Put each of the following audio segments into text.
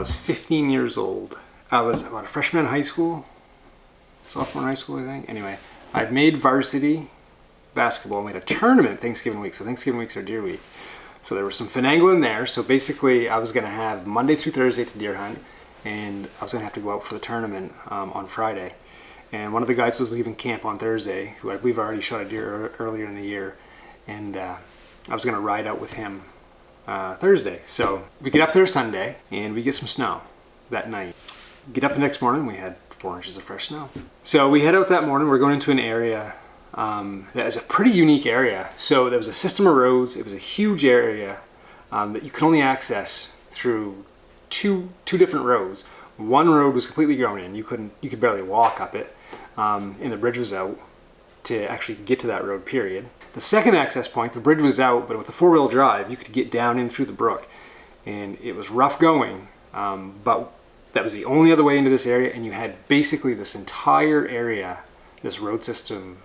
was 15 years old. I was about a freshman in high school, sophomore in high school, I think. Anyway, I'd made varsity basketball. We had a tournament Thanksgiving week, so Thanksgiving week's our deer week. So there was some finagling there. So basically, I was going to have Monday through Thursday to deer hunt, and I was going to have to go out for the tournament on Friday. And one of the guys was leaving camp on Thursday, who I believe already shot a deer earlier in the year, and I was going to ride out with him Thursday. So we get up there Sunday, and we get some snow that night. Get up the next morning, we had 4 inches of fresh snow. So we head out that morning. We're going into an area that is a pretty unique area. So there was a system of roads. It was a huge area that you could only access through two different roads. One road was completely grown in. You could barely walk up it, and the bridge was out to actually get to that road, period. The second access point, the bridge was out, but with the 4-wheel drive, you could get down in through the brook. And it was rough going, but that was the only other way into this area, and you had basically this entire area, this road system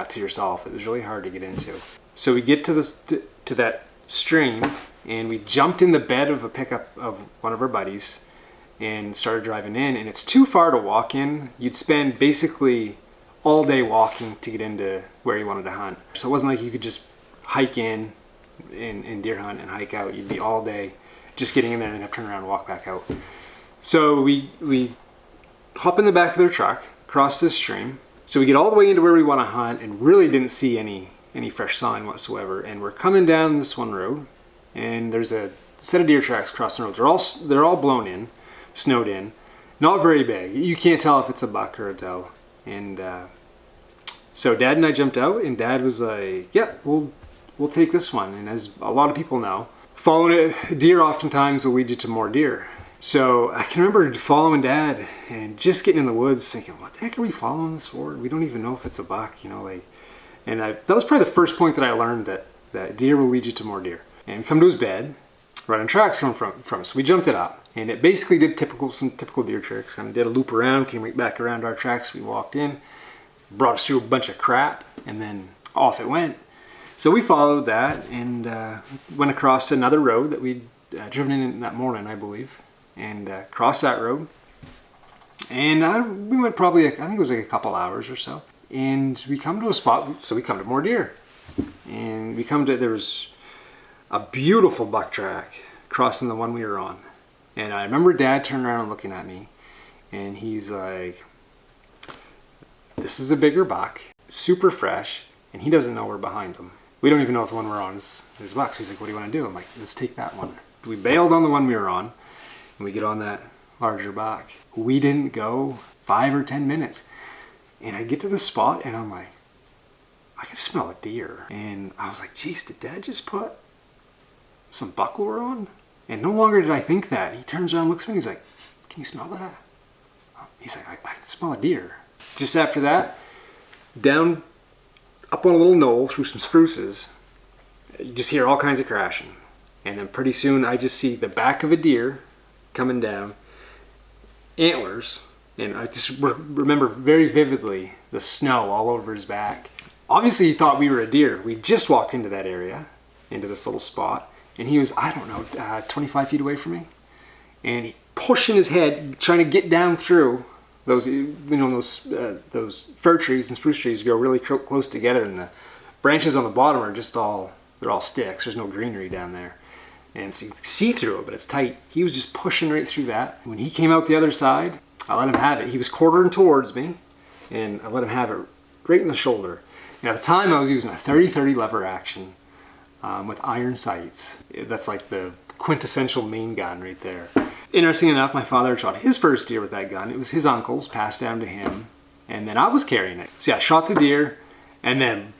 to yourself. It was really hard to get into. So we get to that stream, and we jumped in the bed of a pickup of one of our buddies and started driving in, and it's too far to walk in. You'd spend basically all day walking to get into where you wanted to hunt. So it wasn't like you could just hike in deer hunt and hike out. You'd be all day just getting in there and then have to turn around and walk back out. So we hop in the back of their truck, cross this stream. So we get all the way into where we want to hunt and really didn't see any fresh sign whatsoever. And we're coming down this one road, and there's a set of deer tracks crossing the road. They're all blown in, snowed in, not very big. You can't tell if it's a buck or a doe. And so Dad and I jumped out, and Dad was like, "Yeah, we'll take this one." And as a lot of people know, following a deer oftentimes will lead you to more deer. So I can remember following Dad and just getting in the woods thinking, what the heck are we following this for? We don't even know if it's a buck, you know, like, and that was probably the first point that I learned that deer will lead you to more deer. And we come to his bed, running tracks coming from us. We jumped it up, and it basically did some typical deer tricks. Kind of did a loop around, came right back around our tracks. We walked in, brought us through a bunch of crap, and then off it went. So we followed that and went across to another road that we'd driven in that morning, I believe. And crossed that road, and we went probably, I think it was like a couple hours or so, and we come to a spot, so we come to more deer, and there was a beautiful buck track crossing the one we were on, and I remember Dad turning around and looking at me, and he's like, this is a bigger buck, super fresh, and he doesn't know we're behind him. We don't even know if the one we're on is buck, so he's like, what do you want to do? I'm like, let's take that one. We bailed on the one we were on, and we get on that larger buck. We didn't go 5 or 10 minutes. And I get to the spot, and I'm like, I can smell a deer. And I was like, geez, did Dad just put some buck lure on? And no longer did I think that. He turns around, looks at me, and he's like, can you smell that? He's like, I can smell a deer. Just after that, down, up on a little knoll through some spruces, you just hear all kinds of crashing. And then pretty soon I just see the back of a deer coming down, antlers, and I just remember very vividly the snow all over his back. Obviously he thought we were a deer. We just walked into that area, into this little spot, and he was, I don't know, 25 feet away from me, and he pushing his head, trying to get down through those, you know, those fir trees and spruce trees go really close together, and the branches on the bottom are just they're all sticks. There's no greenery down there. And so you can see through it, but it's tight. He was just pushing right through that. When he came out the other side, I let him have it. He was quartering towards me, and I let him have it right in the shoulder. And at the time, I was using a 30-30 lever action with iron sights. That's like the quintessential Maine gun right there. Interesting enough, my father shot his first deer with that gun. It was his uncle's, passed down to him, and then I was carrying it. So yeah, I shot the deer, and then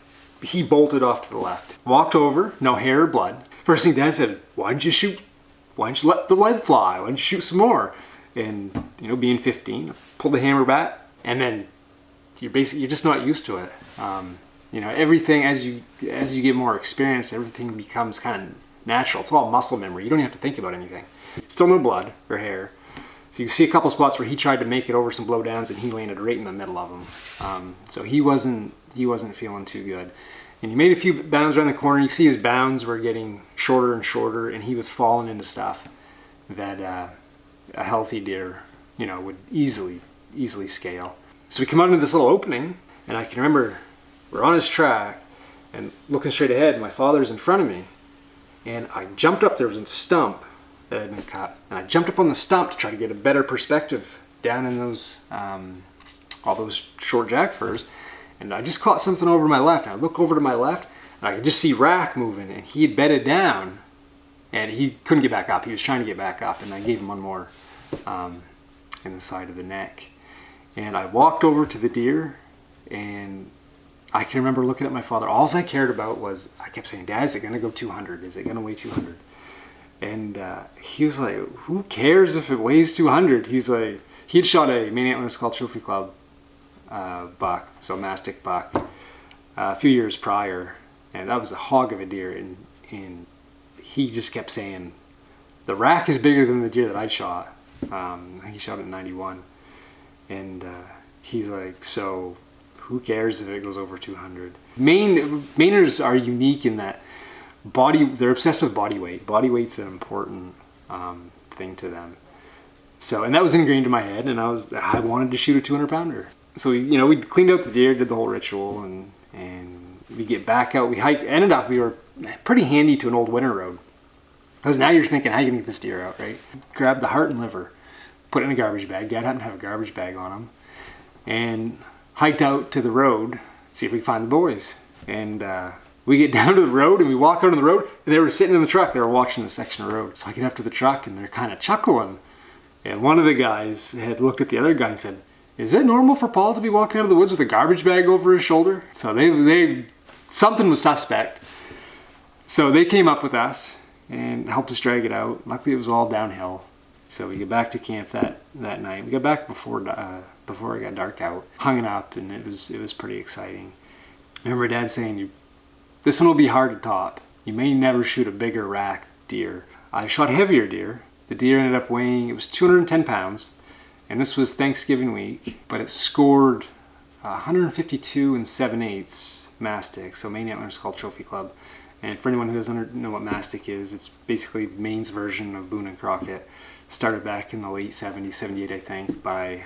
he bolted off to the left. Walked over, no hair or blood. First thing Dad said, why didn't you let the lead fly? Why didn't you shoot some more? And, you know, being 15, pulled the hammer back, and then you're just not used to it. You know, everything, as you get more experience, everything becomes kind of natural. It's all muscle memory. You don't even have to think about anything. Still no blood or hair. So you see a couple spots where he tried to make it over some blowdowns, and he landed right in the middle of them. So he wasn't feeling too good. And he made a few bounds around the corner. You see his bounds were getting shorter and shorter, and he was falling into stuff that a healthy deer, you know, would easily scale. So we come out into this little opening, and I can remember we're on his track and looking straight ahead. My father's in front of me, and I jumped up. There was a stump that had been cut, and I jumped up on the stump to try to get a better perspective down in those all those short jack firs. And I just caught something over my left, and I look over to my left, and I could just see Rack moving, and he had bedded down, and he couldn't get back up. He was trying to get back up, and I gave him one more in the side of the neck. And I walked over to the deer, and I can remember looking at my father. All I cared about was, I kept saying, Dad, is it gonna go 200? Is it gonna weigh 200? And he was like, who cares if it weighs 200? He's like, he had shot a Maine Antler Skull Trophy Club buck, so a mastic buck, a few years prior, and that was a hog of a deer, and he just kept saying, the rack is bigger than the deer that I shot. He shot it in 91, and he's like, so who cares if it goes over 200? Mainers are unique in that they're obsessed with body weight. Body weight's an important thing to them. So, and that was ingrained in my head, and I wanted to shoot a 200-pounder. So we cleaned out the deer, did the whole ritual, and we get back out. We hiked. We were pretty handy to an old winter road. Because now you're thinking, how are you gonna get this deer out, right? Grab the heart and liver, put it in a garbage bag. Dad happened to have a garbage bag on him, and hiked out to the road, see if we could find the boys. And we get down to the road, and we walk out on the road, and they were sitting in the truck. They were watching the section of road. So I get up to the truck, and they're kind of chuckling. And one of the guys had looked at the other guy and said, is it normal for Paul to be walking out of the woods with a garbage bag over his shoulder? So they something was suspect. So they came up with us and helped us drag it out. Luckily, it was all downhill. So we get back to camp that night. We got back before it got dark out. Hung it up, and it was pretty exciting. I remember Dad saying, this one will be hard to top. You may never shoot a bigger rack deer. I shot heavier deer. The deer ended up weighing, it was 210 pounds. And this was Thanksgiving week, but it scored 152 7/8 mastic, so Maine Antler Skull Trophy Club. And for anyone who doesn't know what mastic is, it's basically Maine's version of Boone and Crockett. Started back in the late 70s, 78 I think, by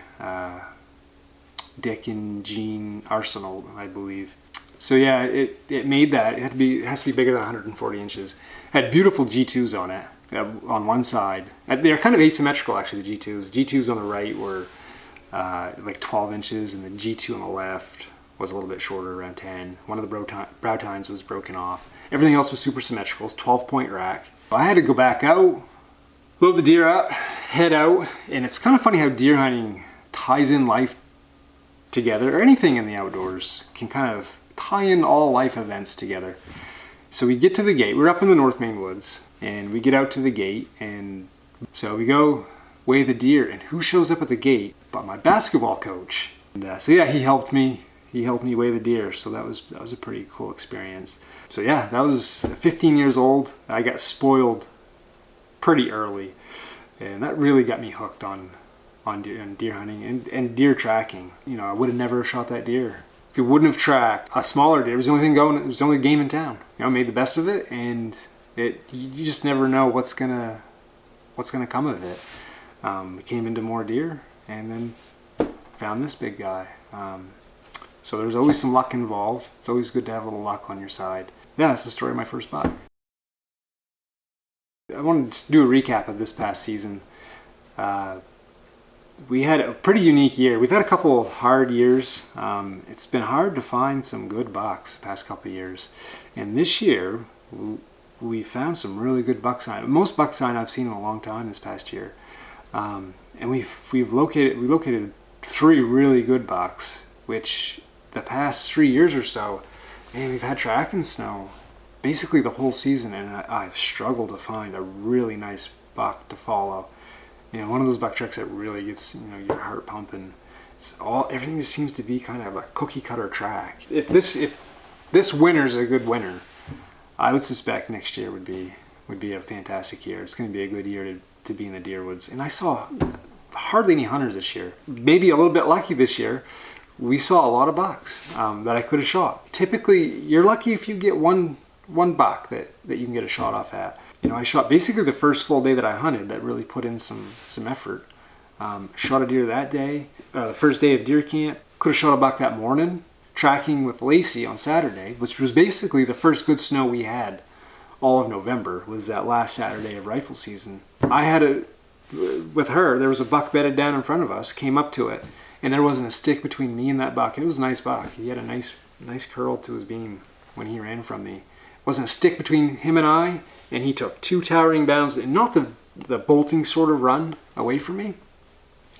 Dick and Gene Arsenal, I believe. So yeah, it made that. It has to be bigger than 140 inches. It had beautiful G2s on it. On one side, they're kind of asymmetrical actually, the G2s. G2s on the right were like 12 inches, and the G2 on the left was a little bit shorter, around 10. One of the brow tines was broken off. Everything else was super symmetrical. It's 12-point rack. I had to go back out, load the deer up, head out, and it's kind of funny how deer hunting ties in life together, or anything in the outdoors can kind of tie in all life events together. So we get to the gate. We're up in the North Maine woods. And we get out to the gate, and so we go weigh the deer, and who shows up at the gate but my basketball coach. And so yeah, he helped me weigh the deer, so that was a pretty cool experience. So yeah, that was 15 years old. I got spoiled pretty early, and that really got me hooked on deer hunting and deer tracking. I would have never shot that deer if it wouldn't have tracked a smaller deer. It was the only thing going. It was the only game in town. Made the best of it, and you just never know what's gonna come of it. We came into more deer, and then found this big guy. So there's always some luck involved. It's always good to have a little luck on your side. Yeah, that's the story of my first buck. I wanted to do a recap of this past season. We had a pretty unique year. We've had a couple of hard years. It's been hard to find some good bucks the past couple of years, and this year we found some really good buck sign. Most buck sign I've seen in a long time this past year, and we located 3 really good bucks, which the past 3 years or so, man, we've had tracking snow basically the whole season, and I've struggled to find a really nice buck to follow. One of those buck tracks that really gets your heart pumping. Everything just seems to be kind of a cookie cutter track. If this winter's a good winter, I would suspect next year would be a fantastic year. It's going to be a good year to be in the deer woods. And I saw hardly any hunters this year. Maybe a little bit lucky this year. We saw a lot of bucks that I could have shot. Typically, you're lucky if you get one one buck that you can get a shot off at. You know, I shot basically the first full day that I hunted that really put in some effort. Shot a deer that day, the first day of deer camp. Could have shot a buck that morning, tracking with Lacey on Saturday, which was basically the first good snow we had all of November, was that last Saturday of rifle season. I had with her, there was a buck bedded down in front of us, came up to it, and there wasn't a stick between me and that buck. It was a nice buck. He had a nice curl to his beam when he ran from me. Wasn't a stick between him and I, and he took 2 towering bounds, and not the bolting sort of run away from me.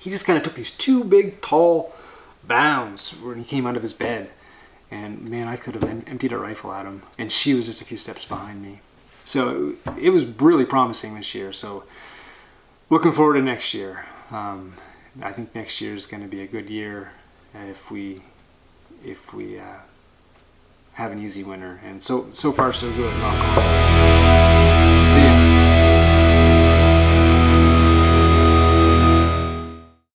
He just kind of took these 2 big, tall bounds when he came out of his bed. And man, I could have emptied a rifle at him. And she was just a few steps behind me. So it was really promising this year. So looking forward to next year. I think next year is going to be a good year if we have an easy winter. And so far so good. Knock on.